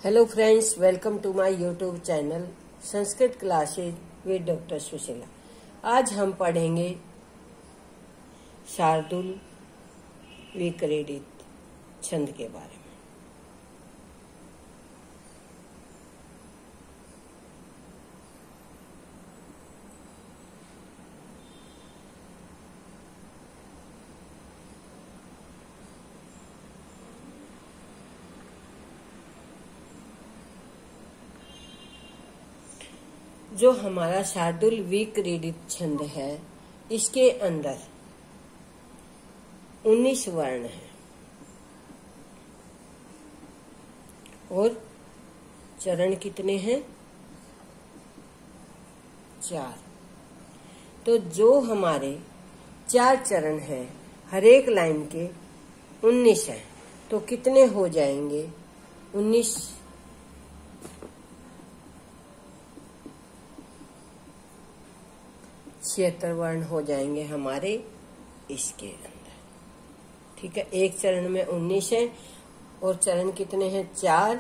Hello friends, welcome to my YouTube channel Sanskrit classes with doctor Sushila. आज हम पढ़ेंगे शार्दूल विक्रीडित छंद के बारे में। जो हमारा शार्दूल विक्रीडित छंद है, इसके अंदर 19 वर्ण हैं और चरण कितने हैं? 4। तो जो हमारे 4 चरण हैं, हर एक लाइन के 19 हैं, तो कितने हो जाएंगे? 19 76 वर्ण हो जाएंगे हमारे इसके अंदर। ठीक है, एक चरण में 19 है और चरण कितने हैं? 4,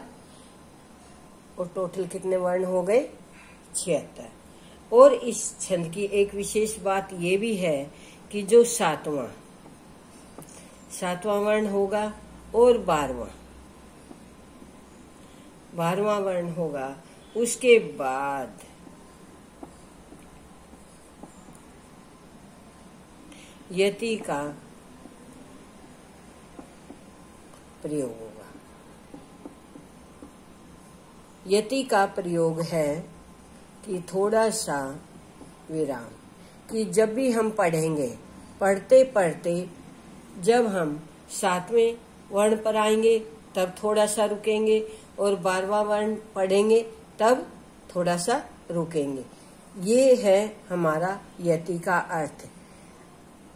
और टोटल कितने वर्ण हो गए? 76। और इस छंद की एक विशेष बात ये भी है कि जो सातवां वर्ण होगा और 12वां वर्ण होगा, उसके बाद यति का प्रयोग होगा। यति का प्रयोग है कि थोड़ा सा विराम, कि जब भी हम पढ़ेंगे, पढ़ते पढ़ते जब हम 7वें वर्ण पर आएंगे तब थोड़ा सा रुकेंगे, और 12वां वर्ण पढ़ेंगे तब थोड़ा सा रुकेंगे। ये है हमारा यति का अर्थ।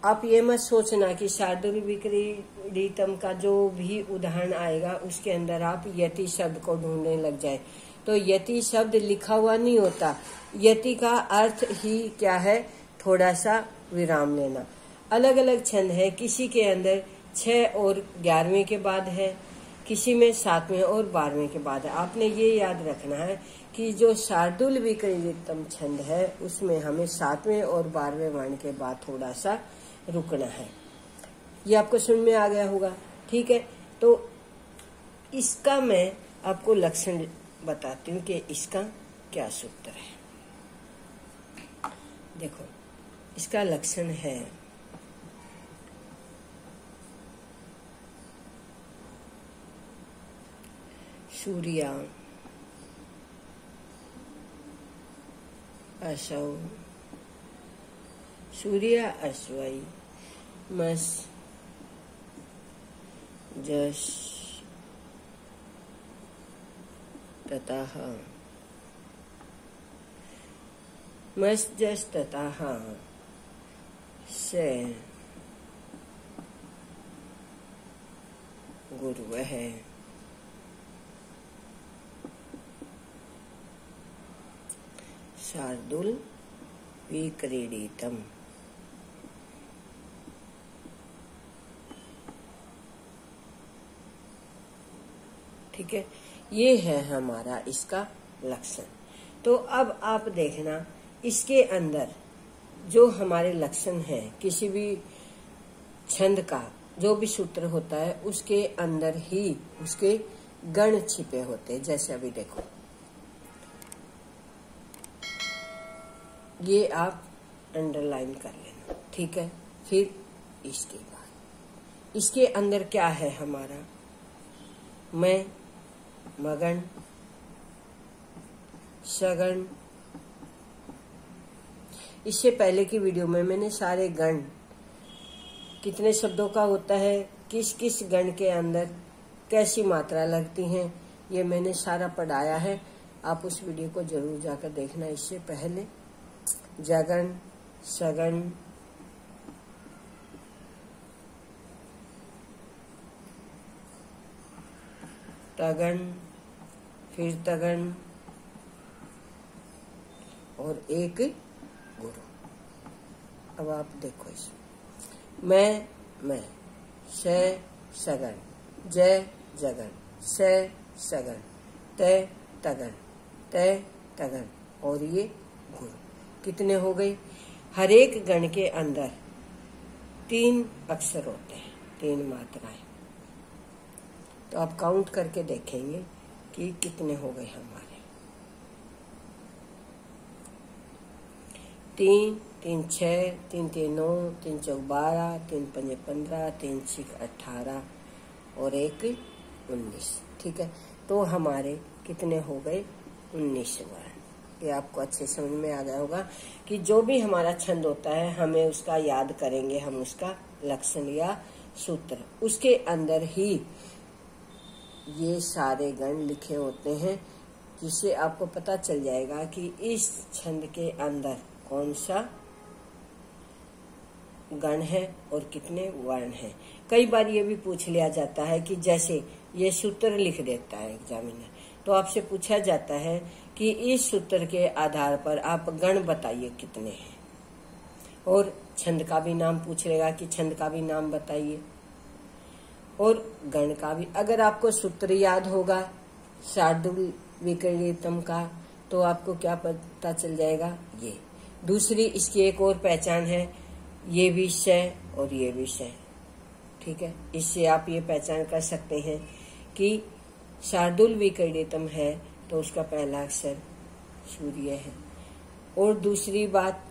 आप ये मत सोचना कि शार्दूल विक्रीडितम का जो भी उदाहरण आएगा उसके अंदर आप यति शब्द को ढूंढने लग जाए। तो यति शब्द लिखा हुआ नहीं होता। यति का अर्थ ही क्या है? थोड़ा सा विराम लेना। अलग अलग छंद है, किसी के अंदर 6 और 11वें के बाद है, किसी में 7वें और 12वें के बाद है। आपने ये याद रखना है कि जो शार्दूल विक्रीडितम छंद है उसमें हमें 7वें और 12वें वर्ण के बाद थोड़ा सा रुकना है। ये आपको समझ में आ गया होगा। ठीक है, तो इसका मैं आपको लक्षण बताती हूँ कि इसका क्या सूत्र है। देखो, इसका लक्षण है सूर्या असौ सूर्य अश्वई मस जस ततः मस जस ततः से गुरु है। शार्दूल विक्रीडितम। ठीक है, ये है हमारा इसका लक्षण। तो अब आप देखना, इसके अंदर जो हमारे लक्षण है, किसी भी छंद का जो भी सूत्र होता है उसके अंदर ही उसके गण छिपे होते हैं। जैसे अभी देखो, ये आप अंडरलाइन कर लेना। ठीक है, फिर इसके बाद इसके अंदर क्या है हमारा? मैं, मगन, सगन। इससे पहले की वीडियो में मैंने सारे गण, कितने शब्दों का होता है, किस किस गण के अंदर कैसी मात्रा लगती हैं, ये मैंने सारा पढ़ाया है। आप उस वीडियो को जरूर जाकर देखना। इससे पहले जगन, सगन, तगन, फिर तगन और एक गुरु। अब आप देखो इसमें मैं, से सगन, जय जगन, से सगन, तय तगन, तय तगन, और ये गुण कितने हो गए। हर एक गण के अंदर 3 अक्षर होते हैं, 3 मात्राएं। तो आप काउंट करके देखेंगे कि कितने हो गए हमारे। 3 3 6, 3 3 9, 3 4 12, 3 5 15, 3 6 18 और 1 19। ठीक है, तो हमारे कितने हो गए 19 वर्ण। ये आपको अच्छे समझ में आ गया होगा कि जो भी हमारा छंद होता है हमें उसका याद करेंगे, हम उसका लक्षण या सूत्र, उसके अंदर ही ये सारे गण लिखे होते हैं, जिससे आपको पता चल जाएगा कि इस छंद के अंदर कौन सा गण है और कितने वर्ण हैं। कई बार ये भी पूछ लिया जाता है कि जैसे ये सूत्र लिख देता है एग्जामिनर, तो आपसे पूछा जाता है कि इस सूत्र के आधार पर आप गण बताइए कितने हैं, और छंद का भी नाम पूछ लेगा कि छंद का भी नाम बताइए और गण का भी। अगर आपको सूत्र याद होगा शार्दूल विक्रीडितम का, तो आपको क्या पता चल जाएगा ये। दूसरी इसकी एक और पहचान है, ये भी श और ये भी श। ठीक है, इससे आप ये पहचान कर सकते हैं कि शार्दूल विक्रीडितम है तो उसका पहला अक्षर सूर्य है। और दूसरी बात,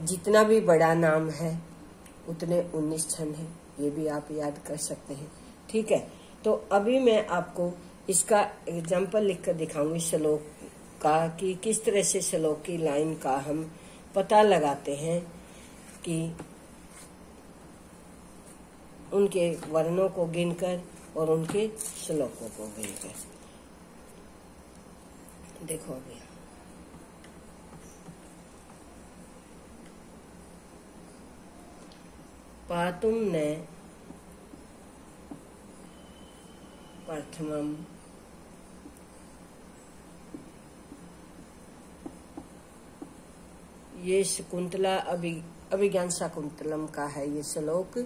जितना भी बड़ा नाम है उतने 19 छंद हैं, ये भी आप याद कर सकते हैं। ठीक है, तो अभी मैं आपको इसका एग्जाम्पल लिखकर दिखाऊंगी श्लोक का, कि किस तरह से श्लोक की लाइन का हम पता लगाते हैं कि उनके वर्णों को गिनकर और उनके श्लोकों को गिनकर। देखो अभी पातुम ने प्रथमम ये शकुंतला अभिज्ञान शाकुंतलम का है। ये श्लोक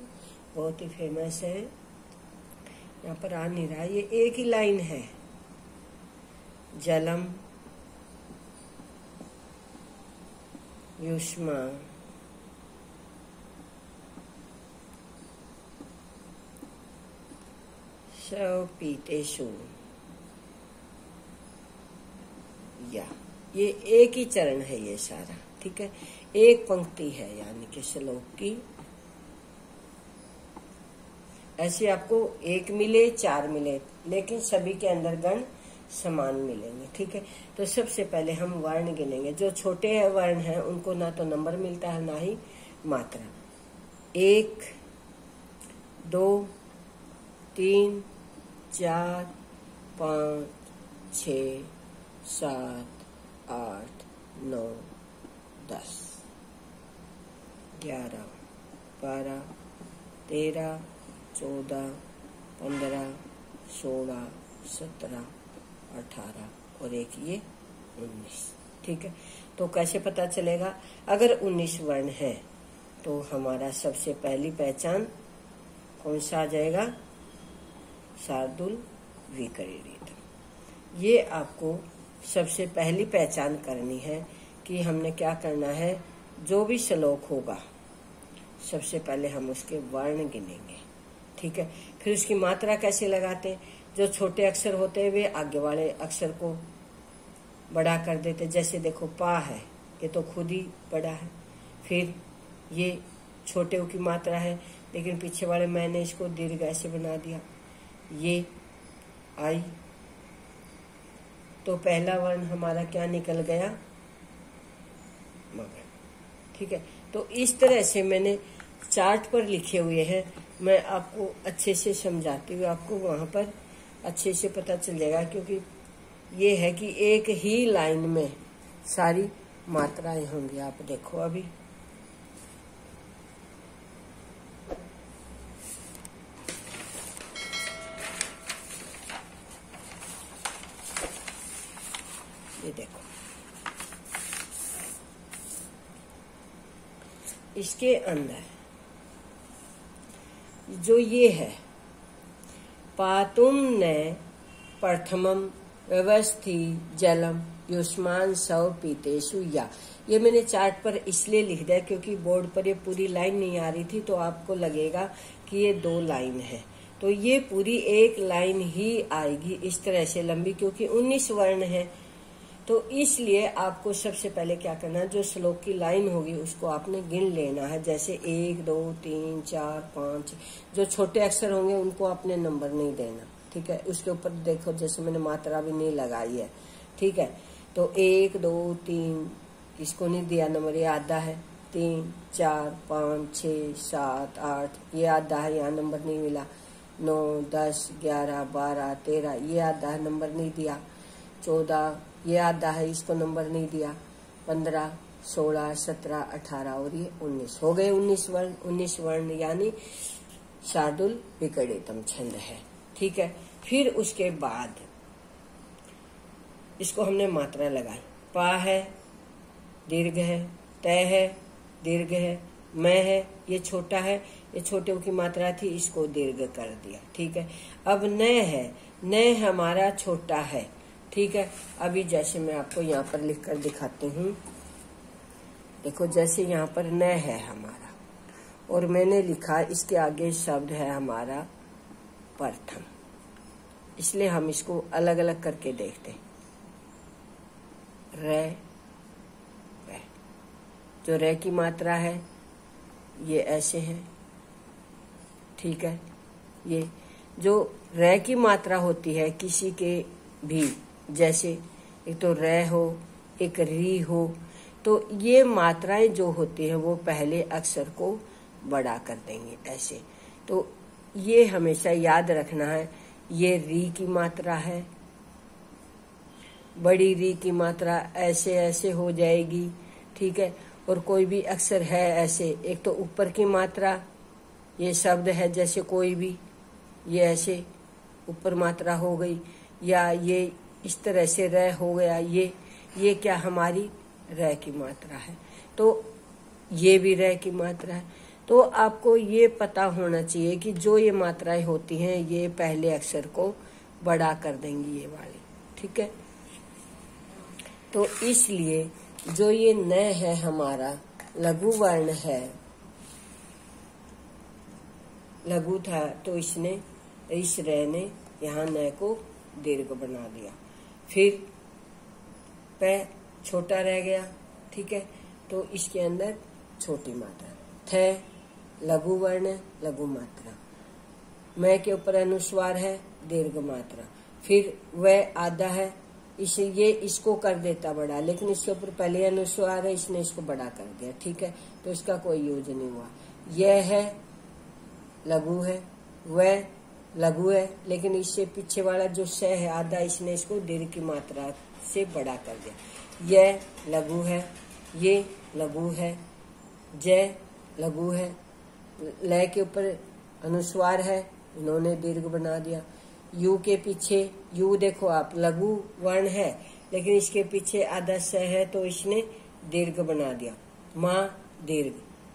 बहुत ही फेमस है, यहाँ पर आ नहीं रहा, ये एक ही लाइन है। जलम युष्मा पीतेषु, या ये एक ही चरण है ये सारा। ठीक है, एक पंक्ति है यानी कि श्लोक की। ऐसे आपको 1 मिले 4 मिले, लेकिन सभी के अंदर गण समान मिलेंगे। ठीक है, तो सबसे पहले हम वर्ण गिनेंगे। जो छोटे वर्ण हैं उनको ना तो नंबर मिलता है ना ही मात्रा। 1 2 3 4 5 6 7 8 9 10 11 12 13 14 15 16 17 18 और एक ये 19। ठीक है, तो कैसे पता चलेगा? अगर 19 वर्ण है तो हमारा सबसे पहली पहचान कौन सा आ जाएगा? शार्दूल विक्रीडितम। ये आपको सबसे पहली पहचान करनी है कि हमने क्या करना है। जो भी श्लोक होगा सबसे पहले हम उसके वर्ण गिनेंगे। ठीक है, फिर उसकी मात्रा कैसे लगाते हैं? जो छोटे अक्षर होते हैं वे आगे वाले अक्षर को बड़ा कर देते। जैसे देखो पा है, ये तो खुद ही बड़ा है। फिर ये छोटे की मात्रा है, लेकिन पीछे वाले मैंने इसको दीर्घ ऐसे बना दिया। ये आई, तो पहला वर्ण हमारा क्या निकल गया? मगर। ठीक है, तो इस तरह से मैंने चार्ट पर लिखे हुए हैं। मैं आपको अच्छे से समझाती हुई आपको वहां पर अच्छे से पता चल जाएगा, क्योंकि ये है कि एक ही लाइन में सारी मात्राएं होंगी। आप देखो अभी ये देखो, इसके अंदर जो ये है पातुम ने प्रथमम व्यवस्थी जलम युष्मान सव पीतेषु या। ये मैंने चार्ट पर इसलिए लिख दिया क्योंकि बोर्ड पर ये पूरी लाइन नहीं आ रही थी, तो आपको लगेगा कि ये 2 लाइन है। तो ये पूरी एक लाइन ही आएगी इस तरह से लंबी, क्योंकि 19 वर्ण है। तो इसलिए आपको सबसे पहले क्या करना है, जो श्लोक की लाइन होगी उसको आपने गिन लेना है। जैसे 1 2 3 4 5, जो छोटे अक्षर होंगे उनको आपने नंबर नहीं देना, ठीक है। उसके ऊपर देखो जैसे मैंने मात्रा भी नहीं लगाई है, ठीक है। तो 1 2 3 इसको नहीं दिया नंबर, ये आधा है। 3 4 5 6 7 8 ये आधा है, यहाँ नंबर नहीं मिला। 9 10 11 12 13 ये आधा है, नंबर नहीं दिया। 14 ये आधा है, इसको नंबर नहीं दिया। 15 16 17 18 और ये 19 हो गए 19 वर्ण। 19 वर्ण यानी शार्दुल विकटितम छंद है, ठीक है। फिर उसके बाद इसको हमने मात्रा लगाई। पा है, दीर्घ है, तय है, दीर्घ है, मैं है, ये छोटा है, ये छोटे की मात्रा थी, इसको दीर्घ कर दिया, ठीक है। अब न है, न हमारा छोटा है, ठीक है। अभी जैसे मैं आपको यहाँ पर लिखकर दिखाती हूँ, देखो जैसे यहाँ पर न है हमारा और मैंने लिखा इसके आगे शब्द है हमारा प्रथम, इसलिए हम इसको अलग अलग करके देखते हैं। रे वे, जो रे की मात्रा है ये ऐसे है, ठीक है। ये जो रे की मात्रा होती है किसी के भी, जैसे एक तो रे हो, एक री हो, तो ये मात्राएं जो होती है वो पहले अक्षर को बड़ा कर देंगे ऐसे। तो ये हमेशा याद रखना है, ये री की मात्रा है, बड़ी री की मात्रा ऐसे ऐसे हो जाएगी, ठीक है। और कोई भी अक्षर है ऐसे, एक तो ऊपर की मात्रा, ये शब्द है जैसे कोई भी, ये ऐसे ऊपर मात्रा हो गई, या ये इस तरह से र हो गया, ये क्या हमारी र की मात्रा है, तो ये भी र की मात्रा है। तो आपको ये पता होना चाहिए कि जो ये मात्राएं होती हैं ये पहले अक्षर को बड़ा कर देंगी, ये वाली, ठीक है। तो इसलिए जो ये न है हमारा लघु वर्ण है, लघु था तो इसने, इस रे ने यहाँ न को दीर्घ बना दिया। फिर पे छोटा रह गया, ठीक है, तो इसके अंदर छोटी मात्रा। थे लघु वर्ण, लघु मात्रा। मैं के ऊपर अनुस्वार है, दीर्घ मात्रा। फिर वह आधा है, इसे ये इसको कर देता बड़ा, लेकिन इसके ऊपर पहले अनुस्वार है, इसने इसको बड़ा कर दिया, ठीक है। तो इसका कोई यूज नहीं हुआ। यह है लघु है, वह लघु है, लेकिन इससे पीछे वाला जो स है आधा, इसने इसको दीर्घ की मात्रा से बड़ा कर दिया। यह लघु है, ये लघु है, जय लघु है, लय के ऊपर अनुस्वार है, इन्होंने दीर्घ बना दिया। यू के पीछे, यू देखो आप लघु वर्ण है, लेकिन इसके पीछे आधा स है तो इसने दीर्घ बना दिया। माँ दीर्घ,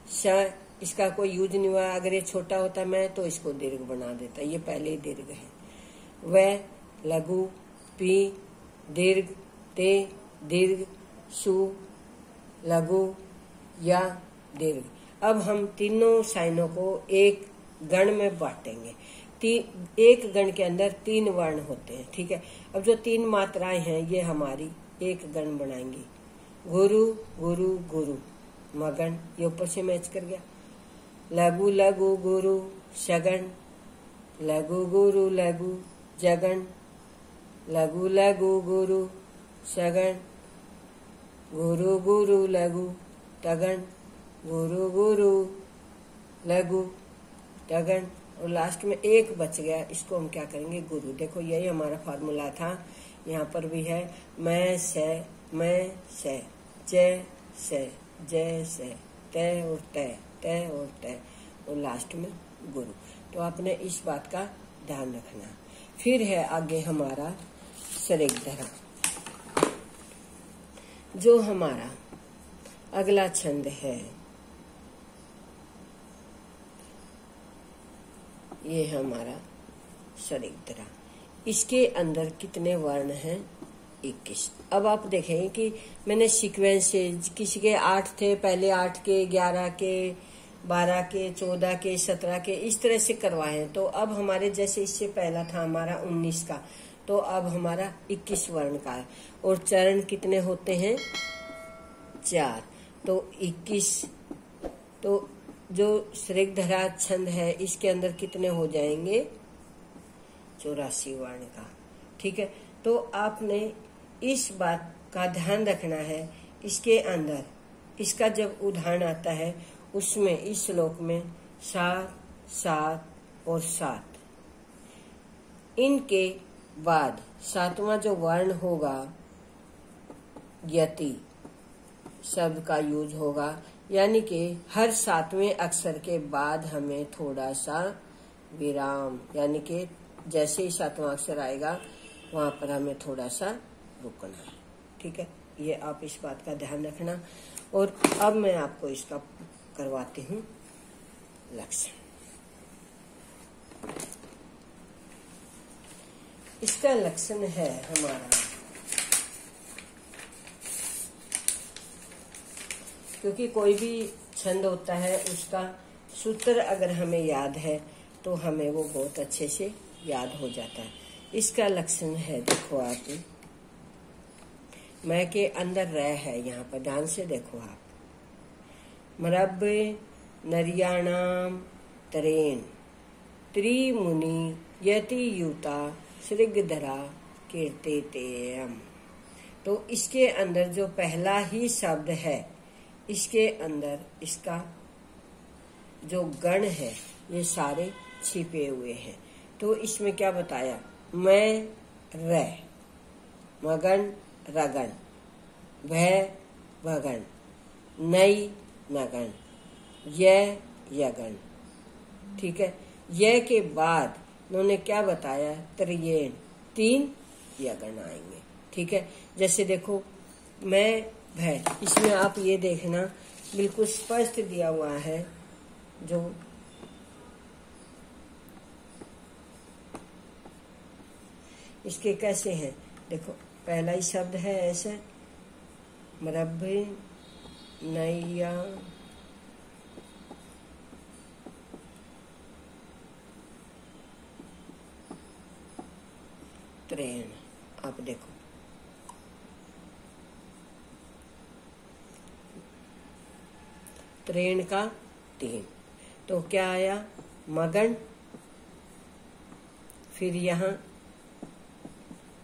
स इसका कोई यूज नहीं हुआ। अगर ये छोटा होता मैं तो इसको दीर्घ बना देता, ये पहले ही दीर्घ है। वह लघु, पी दीर्घ, ते दीर्घ, सु लघु, या दीर्घ। अब हम तीनों साइनों को एक गण में बांटेंगे। एक गण के अंदर 3 वर्ण होते हैं, ठीक है। अब जो 3 मात्राएं हैं ये हमारी एक गण बनाएंगी। गुरु गुरु गुरु, मगन, ये ऊपर से मैच कर गया। लघु लघु गुरु शगन, लघु गुरु लघु जगन, लघु लघु गुरु शगन, गुरु गुरु लघु तगन, गुरु गुरु लघु तगन। और लास्ट में एक बच गया, इसको हम क्या करेंगे, गुरु। देखो यही हमारा फार्मूला था, यहाँ पर भी है। मैं से, जय से, जय से, तय और तय, तय और तय, और लास्ट में गुरु। तो आपने इस बात का ध्यान रखना। फिर है आगे हमारा सरेगधरा, जो हमारा अगला छंद है। ये है हमारा सरेगधरा। इसके अंदर कितने वर्ण हैं? 21। अब आप देखें कि मैंने सीक्वेंस से, किसी के 8 थे पहले, 8 के, 11 के, 12 के, 14 के, 17 के, इस तरह से करवाए हैं। तो अब हमारे जैसे इससे पहला था हमारा 19 का, तो अब हमारा 21 वर्ण का है। और चरण कितने होते हैं? 4। तो 21, तो जो ऋगधरा छंद है इसके अंदर कितने हो जाएंगे? 84 वर्ण का। ठीक है, तो आपने इस बात का ध्यान रखना है। इसके अंदर इसका जब उदाहरण आता है उसमें इस श्लोक में 7, 7 और 7, इनके बाद 7वां जो वर्ण होगा यति शब्द का यूज होगा, यानी कि हर 7वें अक्षर के बाद हमें थोड़ा सा विराम, यानी कि जैसे ही 7वां अक्षर आएगा वहां पर हमें थोड़ा सा रुकना है। ठीक है, ये आप इस बात का ध्यान रखना। और अब मैं आपको इसका करवाती हूँ लक्षण। इसका लक्षण है हमारा, क्योंकि कोई भी छंद होता है उसका सूत्र अगर हमें याद है तो हमें वो बहुत अच्छे से याद हो जाता है। इसका लक्षण है, देखो आप, मैं के अंदर रह है, यहाँ पर ध्यान से देखो आप। मरब्बे नरियाणाम तरेन त्रिमुनि यति युता ऋगधरा कीर्तितेयम। तो इसके अंदर जो पहला ही शब्द है, इसके अंदर इसका जो गण है ये सारे छिपे हुए हैं। तो इसमें क्या बताया? मैं रे, मगन रगन, भय भगन, नई नगन, यगन। ठीक है, य के बाद उन्होंने क्या बताया? त्रियेन, 3 यगन आएंगे। ठीक है, जैसे देखो मैं भय, इसमें आप ये देखना बिल्कुल स्पष्ट दिया हुआ है। जो इसके कैसे हैं, देखो पहला ही शब्द है ऐसे, मरब्बे नैया त्रेण। आप देखो त्रेण का 3, तो क्या आया? मगन, फिर यहाँ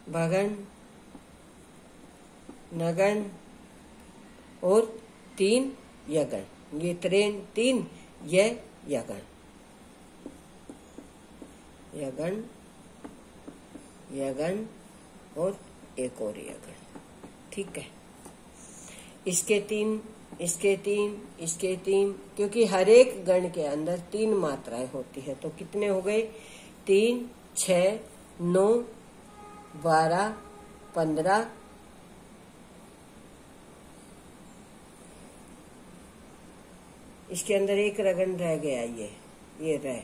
भगन, नगन और 3 यगन। ये त्रेन 3, यगन, यगन, यगन और एक और यगन। ठीक है, इसके 3, इसके 3, इसके 3, क्योंकि हर एक गण के अंदर 3 मात्राएं होती हैं। तो कितने हो गए? 3, 6, 9, 12, 15, इसके अंदर एक रगन रह गया, ये रह।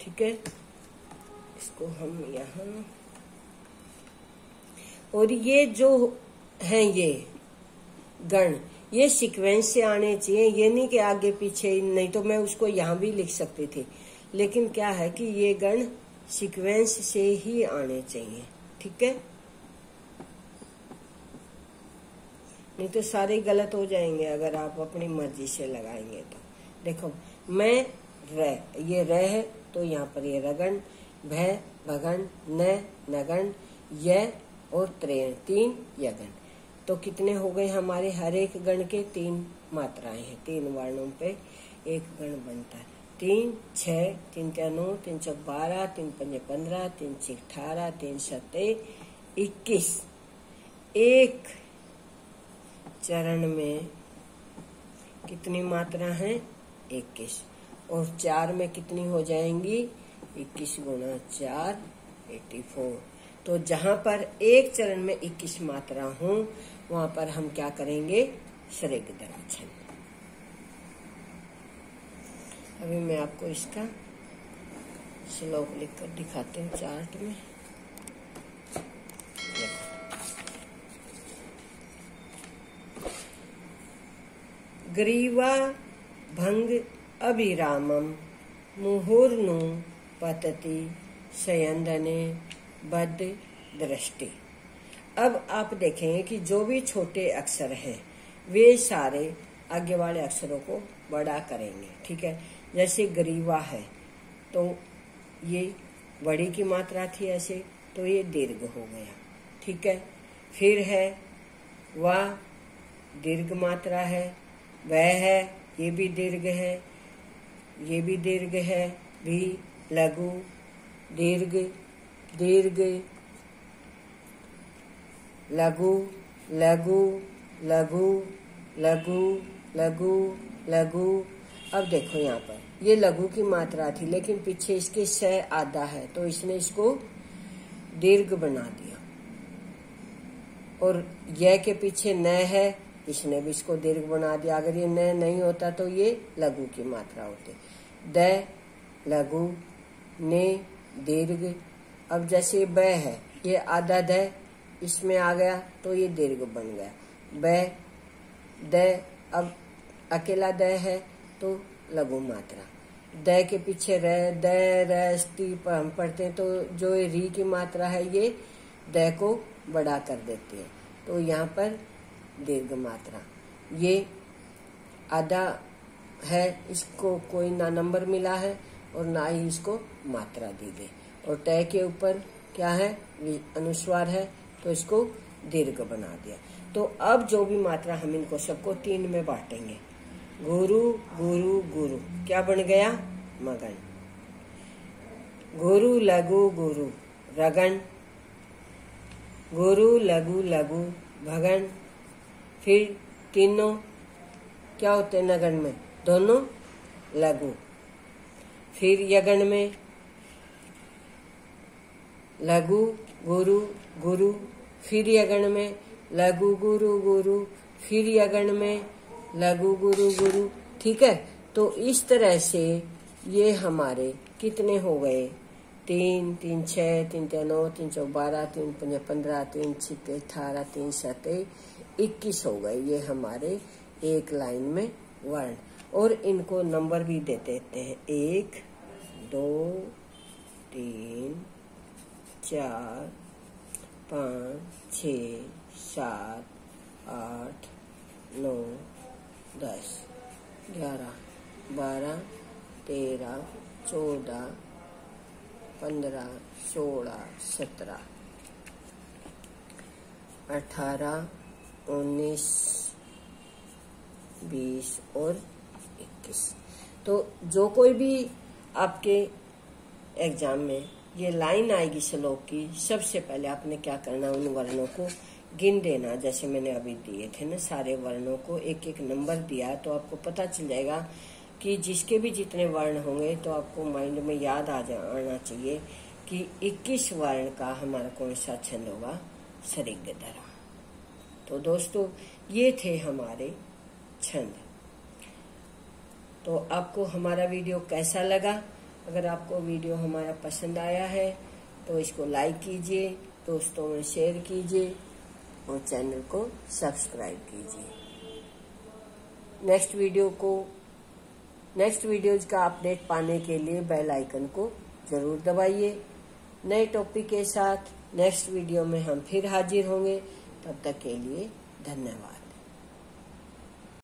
ठीक है, इसको हम यहाँ, और ये जो हैं ये गण, ये सीक्वेंस से आने चाहिए, ये नहीं कि आगे पीछे, नहीं तो मैं उसको यहाँ भी लिख सकती थी। लेकिन क्या है कि ये गण सीक्वेंस से ही आने चाहिए। ठीक है, नहीं तो सारे गलत हो जाएंगे अगर आप अपनी मर्जी से लगाएंगे। तो देखो मैं रह, ये रह है तो यहाँ पर ये रगन, भय भगन, न नगन, य और त्रेण, 3 यगन। तो कितने हो गए हमारे? हर एक गण के 3 मात्राएं हैं, 3 वर्णों पे एक गण बनता है। 3, 6, 3 × 9, 3 × 12, 3 × 5 15, 3 × 18, 3 × 7 21। एक चरण में कितनी मात्रा है? 21। और 4 में कितनी हो जाएंगी? 21 × 4 84। तो जहां पर एक चरण में 21 मात्रा हो वहां पर हम क्या करेंगे? ऋगधरा छंद। अभी मैं आपको इसका श्लोक लिखकर दिखाती हूँ चार्ट में। ग्रीवा भंग अभिरामम मुहुर्नु पतति शयंदने बद दृष्टि। अब आप देखेंगे कि जो भी छोटे अक्षर हैं वे सारे आगे वाले अक्षरों को बड़ा करेंगे। ठीक है, जैसे ग्रीवा है तो ये बड़ी की मात्रा थी ऐसे, तो ये दीर्घ हो गया। ठीक है, फिर है वह दीर्घ मात्रा है, वह है ये भी दीर्घ है, ये भी दीर्घ है, भी लघु दीर्घ दीर्घ लघु लघु लघु लघु लघु लघु। अब देखो यहाँ पर ये लघु की मात्रा थी लेकिन पीछे इसके स आधा है तो इसने इसको दीर्घ बना दिया, और य के पीछे न है इसने भी इसको दीर्घ बना दिया। अगर ये न नहीं होता तो ये लघु की मात्रा होती। द लघु ने दीर्घ। अब जैसे ब है ये आधा द इसमें आ गया तो ये दीर्घ बन गया। ब द, अब अकेला द है तो लघु मात्रा। द के पीछे र द र स्ती पर हम पढ़ते हैं तो जो री की मात्रा है ये द को बड़ा कर देती है, तो यहाँ पर दीर्घ मात्रा। ये आधा है, इसको कोई ना नंबर मिला है और ना ही इसको मात्रा दी गई। और तय के ऊपर क्या है, अनुस्वार है तो इसको दीर्घ बना दिया। तो अब जो भी मात्रा हम इनको सबको 3 में बांटेंगे। गुरु गुरु गुरु क्या बन गया, मगन। गुरु लघु गुरु रगन। गुरु लघु लघु भगन। फिर तीनों क्या होते हैं नगन में, दोनों लघु। फिर यगन में लघु गुरु गुरु, फिर यगन में लघु गुरु गुरु, फिर यगन में लघु गुरु गुरु। ठीक है, तो इस तरह से ये हमारे कितने हो गए, 3 3 6 3 3 9 3 4 12 3 5 15 3 6 18 3 7 21 हो गए ये हमारे एक लाइन में वर्ण। और इनको नंबर भी दे देते हैं, 1 2 3 4 5 6 7 8 9 10 11 12 13 14 15 16 17 18 19 20 और 21। तो जो कोई भी आपके एग्जाम में ये लाइन आएगी श्लोक की, सबसे पहले आपने क्या करना, उन वर्णों को गिन देना। जैसे मैंने अभी दिए थे ना, सारे वर्णों को एक एक नंबर दिया तो आपको पता चल जाएगा कि जिसके भी जितने वर्ण होंगे तो आपको माइंड में याद आना चाहिए कि 21 वर्ण का हमारा कौन सा छंद होगा, सरिगधरा। तो दोस्तों ये थे हमारे छंद। तो आपको हमारा वीडियो कैसा लगा? अगर आपको वीडियो हमारा पसंद आया है तो इसको लाइक कीजिए, दोस्तों में शेयर कीजिए और चैनल को सब्सक्राइब कीजिए। नेक्स्ट वीडियोज का अपडेट पाने के लिए बेल आइकन को जरूर दबाइए। नए टॉपिक के साथ नेक्स्ट वीडियो में हम फिर हाजिर होंगे। तब तक के लिए धन्यवाद।